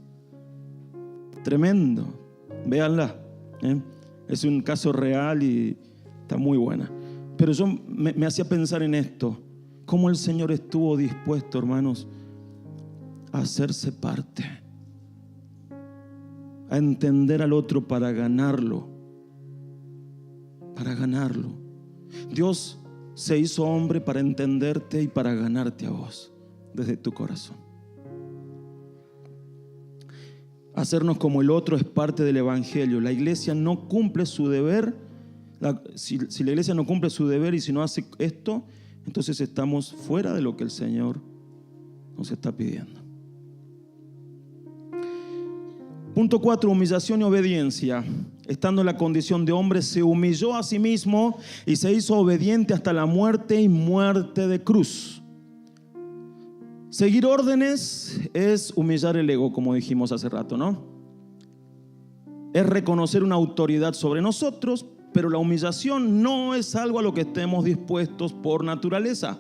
Tremendo. Véanla, es un caso real y está muy buena. Pero yo me hacía pensar en esto: cómo el Señor estuvo dispuesto, hermanos, a hacerse parte, a entender al otro para ganarlo. Para ganarlo. Dios se hizo hombre para entenderte y para ganarte a vos desde tu corazón. Hacernos como el otro es parte del evangelio. La iglesia no cumple su deber. Si la iglesia no cumple su deber y si no hace esto, entonces estamos fuera de lo que el Señor nos está pidiendo. Punto 4, humillación y obediencia. Estando en la condición de hombre, se humilló a sí mismo y se hizo obediente hasta la muerte, y muerte de cruz. Seguir órdenes es humillar el ego, como dijimos hace rato, ¿no? Es reconocer una autoridad sobre nosotros, pero la humillación no es algo a lo que estemos dispuestos por naturaleza.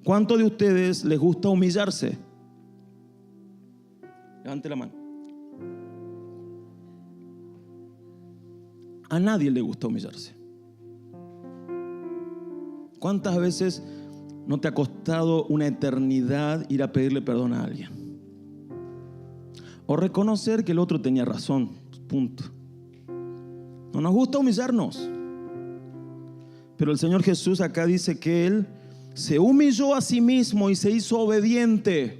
¿Cuántos de ustedes les gusta humillarse? Levante la mano. A nadie le gusta humillarse. ¿Cuántas veces no te ha costado una eternidad ir a pedirle perdón a alguien? O reconocer que el otro tenía razón, punto. No nos gusta humillarnos. Pero el Señor Jesús acá dice que Él se humilló a sí mismo y se hizo obediente.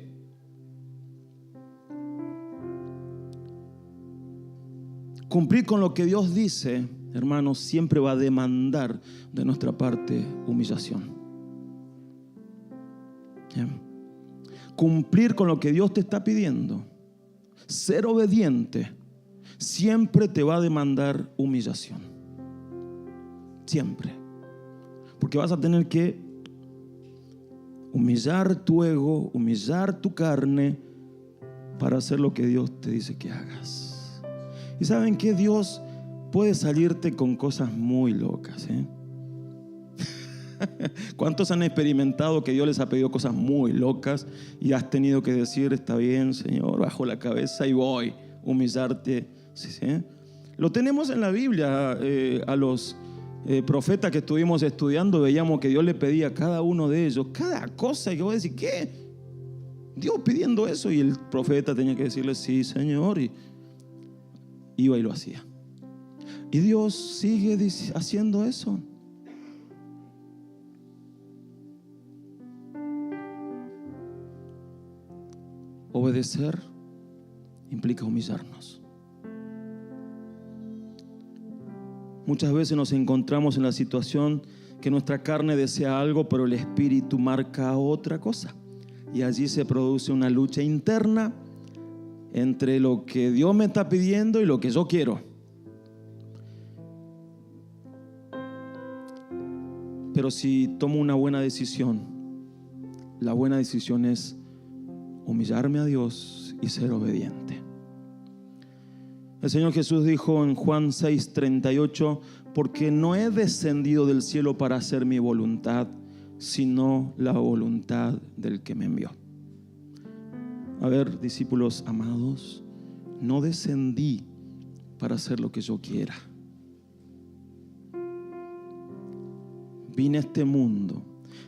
Cumplir con lo que Dios dice, hermanos, siempre va a demandar de nuestra parte humillación. Bien. Cumplir con lo que Dios te está pidiendo, ser obediente, siempre te va a demandar humillación. Siempre. Porque vas a tener que humillar tu ego, humillar tu carne para hacer lo que Dios te dice que hagas. Y ¿saben qué? Dios puede salirte con cosas muy locas, ¿eh? ¿Cuántos han experimentado que Dios les ha pedido cosas muy locas y has tenido que decir, está bien, Señor, bajo la cabeza y voy, humillarte? ¿Sí? Lo tenemos en la Biblia. A los profetas que estuvimos estudiando veíamos que Dios le pedía a cada uno de ellos cada cosa, y que vos decís, ¿qué? Dios pidiendo eso, y el profeta tenía que decirle, sí, Señor, y iba y lo hacía. Y Dios sigue haciendo eso. Obedecer implica humillarnos. Muchas veces nos encontramos en la situación que nuestra carne desea algo, pero el espíritu marca otra cosa. Y allí se produce una lucha interna entre lo que Dios me está pidiendo y lo que yo quiero. Pero si tomo una buena decisión, la buena decisión es humillarme a Dios y ser obediente. El Señor Jesús dijo en Juan 6:38, porque no he descendido del cielo para hacer mi voluntad, sino la voluntad del que me envió. A ver, discípulos amados, no descendí para hacer lo que yo quiera. Vine a este mundo,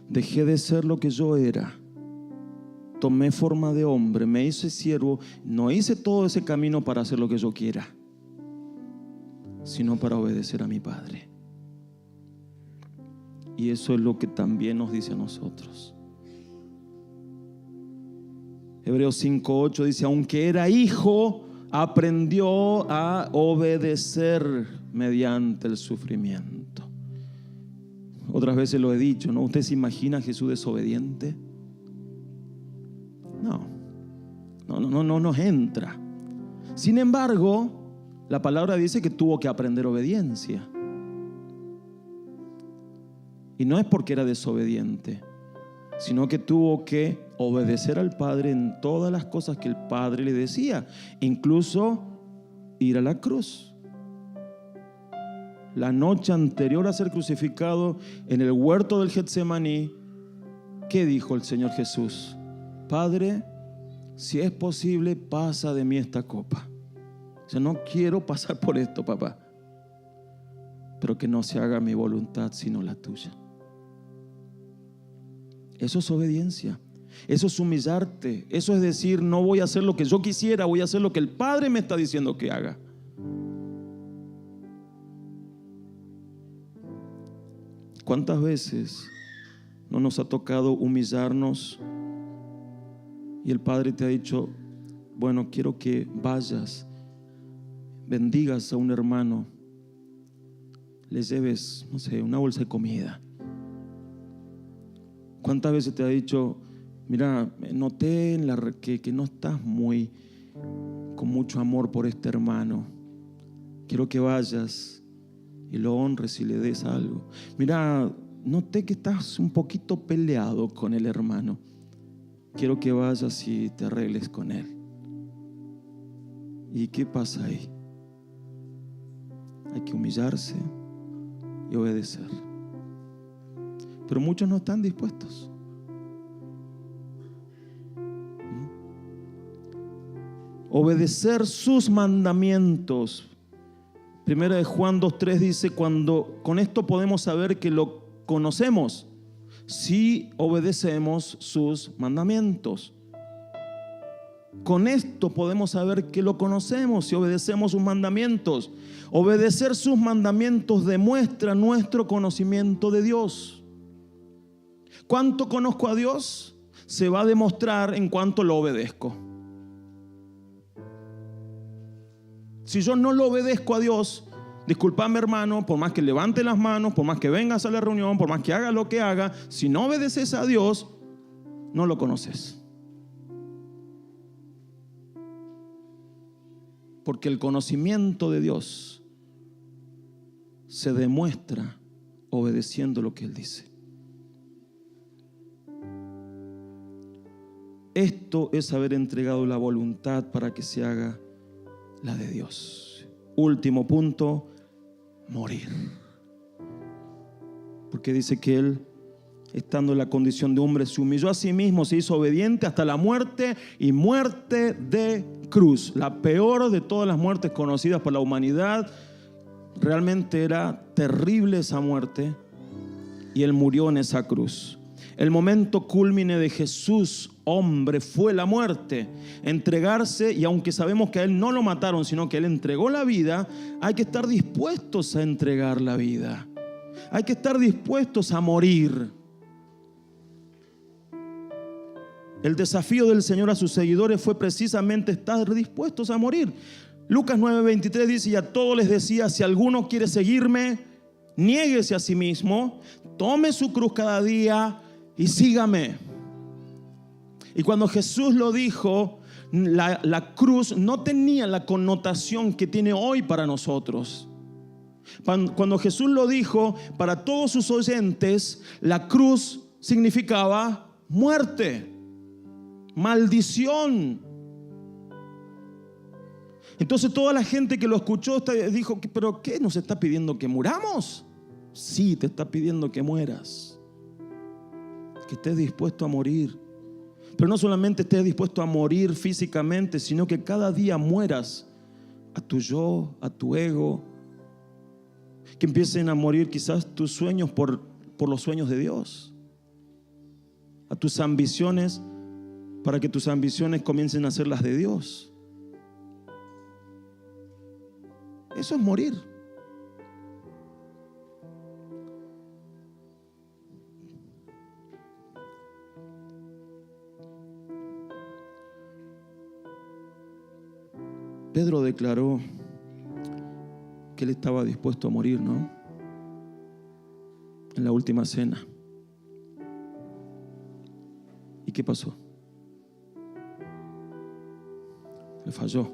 dejé de ser lo que yo era, tomé forma de hombre, me hice siervo, no hice todo ese camino para hacer lo que yo quiera, sino para obedecer a mi Padre. Y eso es lo que también nos dice a nosotros. Hebreos 5:8 dice, aunque era hijo, aprendió a obedecer mediante el sufrimiento. Otras veces lo he dicho, ¿no? ¿Usted se imagina a Jesús desobediente? No nos entra. Sin embargo, la palabra dice que tuvo que aprender obediencia. Y no es porque era desobediente, sino que tuvo que obedecer al Padre en todas las cosas que el Padre le decía, incluso ir a la cruz. La noche anterior a ser crucificado, en el huerto del Getsemaní, ¿qué dijo el Señor Jesús? Padre, si es posible, pasa de mí esta copa. O sea, no quiero pasar por esto, papá, pero que no se haga mi voluntad sino la tuya. Eso es obediencia. Eso es humillarte. Eso es decir, no voy a hacer lo que yo quisiera, voy a hacer lo que el Padre me está diciendo que haga. ¿Cuántas veces no nos ha tocado humillarnos y el Padre te ha dicho, bueno, quiero que vayas, bendigas a un hermano, le lleves, no sé, una bolsa de comida? ¿Cuántas veces te ha dicho, mira, noté que no estás con mucho amor por este hermano, quiero que vayas y lo honres y le des algo? Mira, noté que estás un poquito peleado con el hermano, quiero que vayas y te arregles con él. ¿Y qué pasa ahí? Hay que humillarse y obedecer. Pero muchos no están dispuestos. Obedecer sus mandamientos. Primera de Juan 2:3 dice, con esto podemos saber que lo conocemos, si obedecemos sus mandamientos. Con esto podemos saber que lo conocemos si obedecemos sus mandamientos. Obedecer sus mandamientos demuestra nuestro conocimiento de Dios. ¿Cuánto conozco a Dios? Se va a demostrar en cuánto lo obedezco. Si yo no lo obedezco a Dios, discúlpame hermano, por más que levante las manos, por más que vengas a la reunión, por más que haga lo que haga, si no obedeces a Dios, no lo conoces. Porque el conocimiento de Dios se demuestra obedeciendo lo que Él dice. Esto es haber entregado la voluntad para que se haga la de Dios. Último punto, morir. Porque dice que Él, estando en la condición de hombre, se humilló a sí mismo, se hizo obediente hasta la muerte y muerte de cruz. La peor de todas las muertes conocidas por la humanidad. Realmente era terrible esa muerte y Él murió en esa cruz. El momento cúlmine de Jesús, hombre, fue la muerte. Entregarse, y aunque sabemos que a Él no lo mataron, sino que Él entregó la vida, hay que estar dispuestos a entregar la vida. Hay que estar dispuestos a morir. El desafío del Señor a sus seguidores fue precisamente estar dispuestos a morir. Lucas 9:23 dice, y a todos les decía, si alguno quiere seguirme, niéguese a sí mismo, tome su cruz cada día y sígame. Y cuando Jesús lo dijo, la cruz no tenía la connotación que tiene hoy para nosotros. Cuando Jesús lo dijo, para todos sus oyentes, la cruz significaba muerte, maldición. Entonces toda la gente que lo escuchó dijo, ¿pero qué? ¿Nos está pidiendo que muramos? Sí, te está pidiendo que mueras. Que estés dispuesto a morir. Pero no solamente estés dispuesto a morir físicamente, sino que cada día mueras a tu yo, a tu ego. Que empiecen a morir quizás tus sueños por los sueños de Dios. A tus ambiciones, para que tus ambiciones comiencen a ser las de Dios. Eso es morir. Pedro declaró que él estaba dispuesto a morir, ¿no? En la última cena. ¿Y qué pasó? Le falló.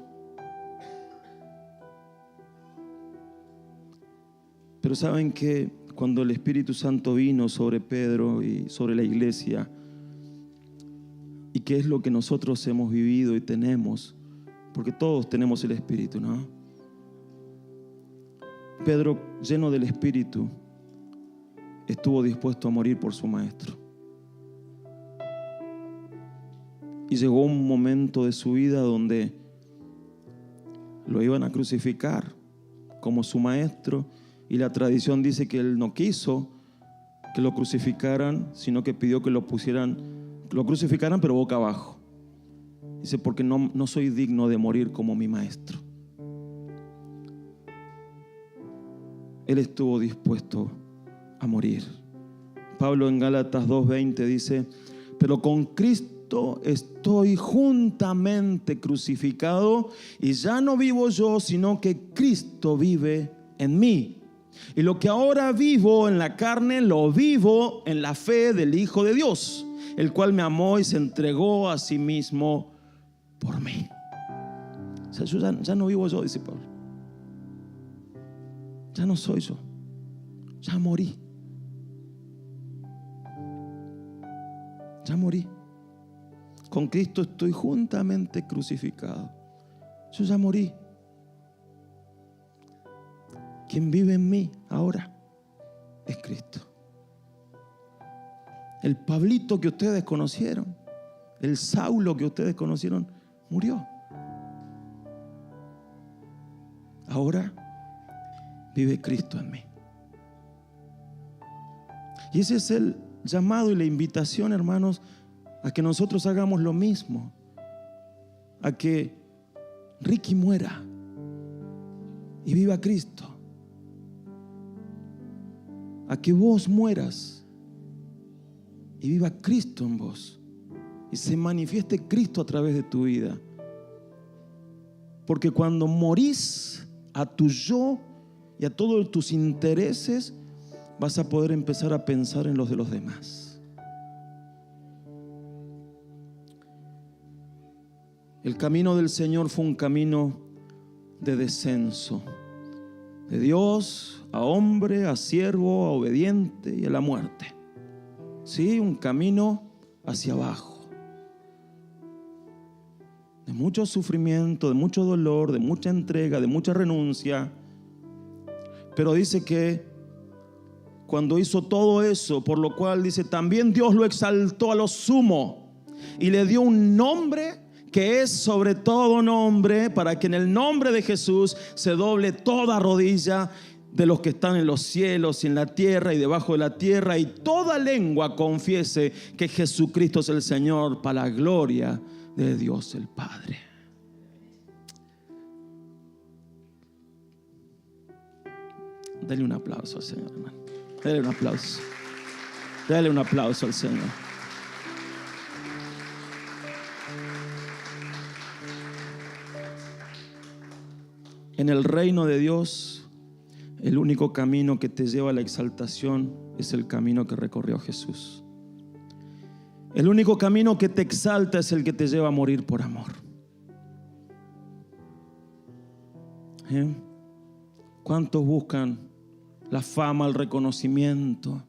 Pero saben que cuando el Espíritu Santo vino sobre Pedro y sobre la iglesia, y qué es lo que nosotros hemos vivido y tenemos, porque todos tenemos el Espíritu, ¿no? Pedro, lleno del Espíritu, estuvo dispuesto a morir por su maestro. Y llegó un momento de su vida donde lo iban a crucificar como su maestro, y la tradición dice que él no quiso que lo crucificaran, sino que pidió que lo crucificaran pero boca abajo. Dice, porque no soy digno de morir como mi maestro. Él estuvo dispuesto a morir. Pablo en Gálatas 2:20 dice, pero con Cristo estoy juntamente crucificado, y ya no vivo yo, sino que Cristo vive en mí. Y lo que ahora vivo en la carne, lo vivo en la fe del Hijo de Dios, el cual me amó y se entregó a sí mismo por mí. O sea, yo ya no vivo yo, dice Pablo. Ya no soy yo. Ya morí. Ya morí. Con Cristo estoy juntamente crucificado. Yo ya morí. Quien vive en mí ahora es Cristo. El Pablito que ustedes conocieron, el Saulo que ustedes conocieron, murió. Ahora vive Cristo en mí. Y ese es el llamado y la invitación, hermanos, a que nosotros hagamos lo mismo, a que Ricky muera y viva Cristo, a que vos mueras y viva Cristo en vos y se manifieste Cristo a través de tu vida. Porque cuando morís a tu yo y a todos tus intereses, vas a poder empezar a pensar en los de los demás. El camino del Señor fue un camino de descenso, de Dios a hombre, a siervo, a obediente y a la muerte. Sí, un camino hacia abajo, de mucho sufrimiento, de mucho dolor, de mucha entrega, de mucha renuncia. Pero dice que cuando hizo todo eso, por lo cual dice, también Dios lo exaltó a lo sumo y le dio un nombre que es sobre todo nombre, para que en el nombre de Jesús se doble toda rodilla de los que están en los cielos y en la tierra y debajo de la tierra, y toda lengua confiese que Jesucristo es el Señor, para la gloria de Dios el Padre. Dale un aplauso al Señor, hermano. Dale un aplauso. Dale un aplauso al Señor. En el reino de Dios, el único camino que te lleva a la exaltación es el camino que recorrió Jesús. El único camino que te exalta es el que te lleva a morir por amor. ¿Cuántos buscan la fama, el reconocimiento?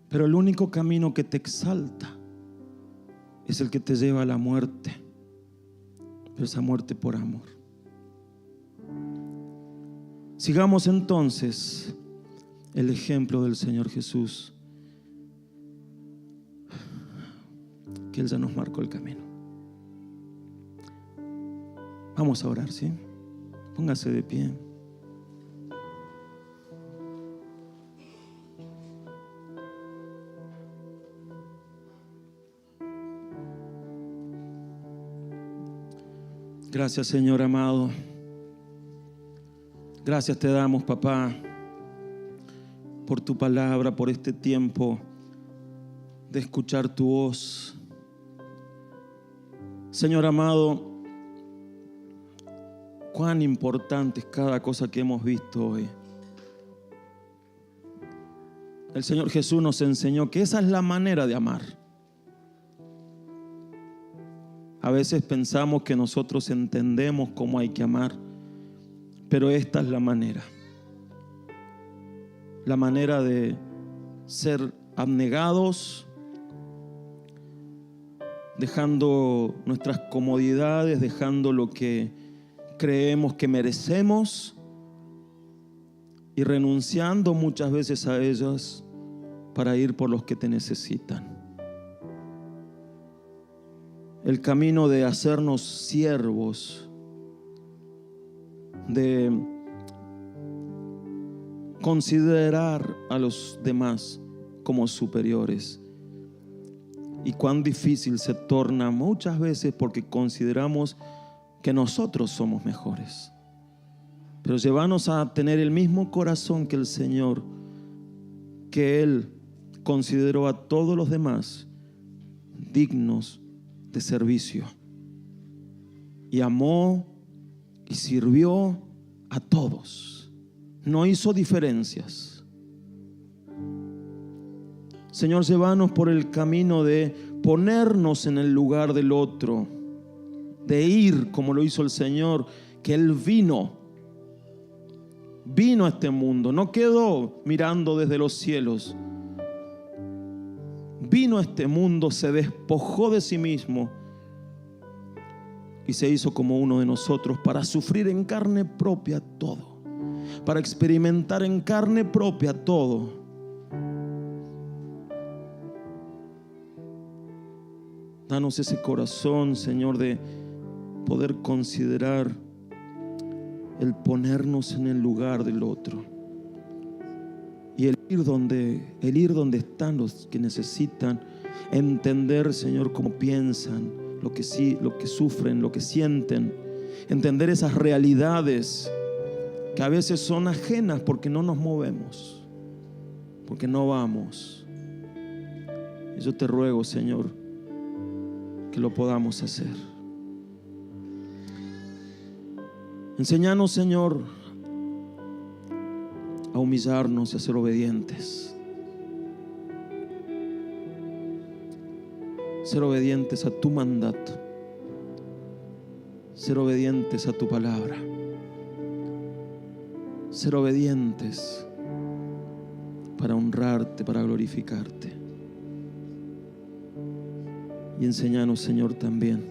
Pero el único camino que te exalta es el que te lleva a la muerte, pero esa muerte por amor. Sigamos entonces el ejemplo del Señor Jesús, que Él ya nos marcó el camino. Vamos a orar, ¿sí? Póngase de pie. Gracias, Señor amado. Gracias te damos, papá, por tu palabra, por este tiempo de escuchar tu voz. Señor amado, cuán importante es cada cosa que hemos visto hoy. El Señor Jesús nos enseñó que esa es la manera de amar. A veces pensamos que nosotros entendemos cómo hay que amar, pero esta es la manera de ser abnegados, dejando nuestras comodidades, dejando lo que creemos que merecemos y renunciando muchas veces a ellas para ir por los que te necesitan. El camino de hacernos siervos, de considerar a los demás como superiores. Y cuán difícil se torna muchas veces porque consideramos que nosotros somos mejores. Pero llévanos a tener el mismo corazón que el Señor, que Él consideró a todos los demás dignos de servicio y amó y sirvió a todos. No hizo diferencias. Señor, llévanos por el camino de ponernos en el lugar del otro, de ir como lo hizo el Señor, que Él vino a este mundo, no quedó mirando desde los cielos. Vino a este mundo, se despojó de sí mismo y se hizo como uno de nosotros para sufrir en carne propia todo, para experimentar en carne propia todo. Danos ese corazón, Señor, de poder considerar el ponernos en el lugar del otro y el ir donde están los que necesitan entender, Señor, cómo piensan, lo que sufren, lo que sienten, entender esas realidades que a veces son ajenas porque no nos movemos, porque no vamos. Y yo te ruego, Señor, que lo podamos hacer. Enséñanos, Señor, a humillarnos y a ser obedientes. Ser obedientes a tu mandato. Ser obedientes a tu palabra. Ser obedientes para honrarte, para glorificarte. Y enséñanos, Señor, también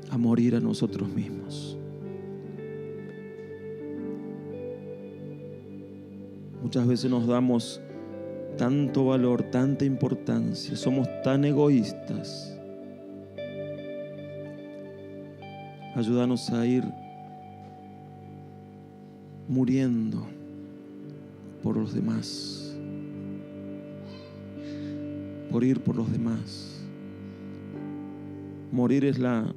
a morir a nosotros mismos. Muchas veces nos damos tanto valor, tanta importancia, somos tan egoístas. Ayúdanos a ir muriendo por los demás, por ir por los demás. Morir es la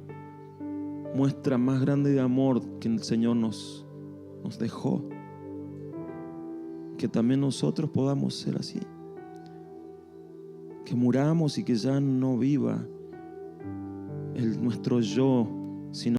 muestra más grande de amor que el Señor nos dejó. Que también nosotros podamos ser así. Que muramos y que ya no viva nuestro yo, sino